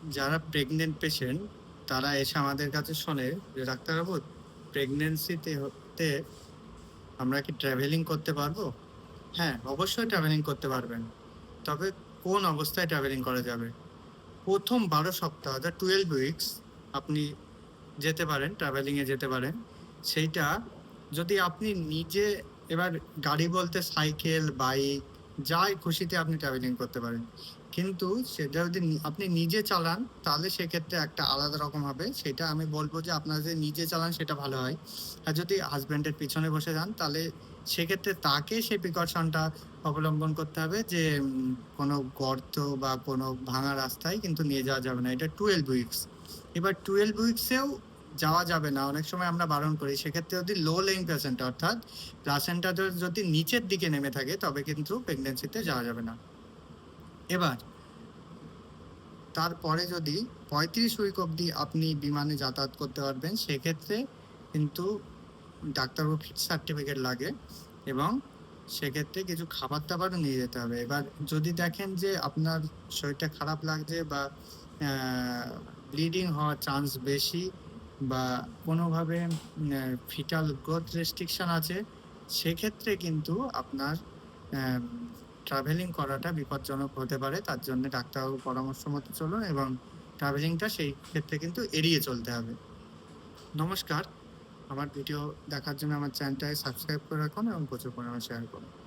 যারা pregnant patient তারা এসে আমাদের কাছে শোনে যে ডাক্তারবাবু, প্রেগনেন্সিতে হতে আমরা কি ট্রাভেলিং করতে পারবো? হ্যাঁ, অবশ্যই ট্রাভেলিং করতে পারবেন। তবে কোন অবস্থায় ট্রাভেলিং করা যাবে? প্রথম ১২ সপ্তাহ, 12 উইকস আপনি যেতে পারেন, ট্রাভেলিং এ যেতে পারেন। সেইটা যদি আপনি নিজে, এবার গাড়ি বলতে সাইকেল, বাইক, যাই খুশিতে আপনি ট্রাভেলিং করতে পারেন। কিন্তু সেটা যদি আপনি নিজে চালান তাহলে সেক্ষেত্রে একটা আলাদা রকম হবে। সেটা আমি বলব যে আপনারা যদি নিজে চালান সেটা ভালো হয়। আর যদি হাসব্যান্ডের পিছনে বসে যান তাহলে সেক্ষেত্রে তাকে সেই প্রিকশনটা অবলম্বন করতে হবে যে কোনো গর্ত বা কোনো ভাঙা রাস্তায় কিন্তু নিয়ে যাওয়া যাবে না। এটা 12 উইকস। এবার 12 উইকসেও যাওয়া যাবে না। অনেক সময় আমরা বারণ করি। সেক্ষেত্রে যদি লো লেইং প্লাসেন্টা অর্থাৎ প্লাসেন্টাটা যদি নিচের দিকে নেমে থাকে তবে কিন্তু প্রেগন্যান্সিতে যাওয়া যাবে না। এবার তারপরে যদি ৩৫ উইক অবধি আপনি বিমানে যাতায়াত করতে পারবেন, সেক্ষেত্রে কিন্তু ডাক্তারবাবু ফিট সার্টিফিকেট লাগে এবং সেক্ষেত্রে কিছু খাবার-দাবারও নিয়ে যেতে হবে। এবার যদি দেখেন যে আপনার শরীরটা খারাপ লাগছে বা ব্লিডিং হওয়ার চান্স বেশি বা কোনোভাবে ফিটাল গ্রোথ রেস্ট্রিকশন আছে, সেক্ষেত্রে কিন্তু আপনার ট্রাভেলিং করাটা বিপজ্জনক হতে পারে। তার জন্য ডাক্তারবাবুর পরামর্শ মতো চলুন এবং ট্রাভেলিংটা সেই ক্ষেত্রে কিন্তু এড়িয়ে চলতে হবে। নমস্কার। আমার ভিডিও দেখার জন্য আমার চ্যানেলটাকে সাবস্ক্রাইব করে রাখুন এবং প্রচুর পরিমাণে শেয়ার করুন।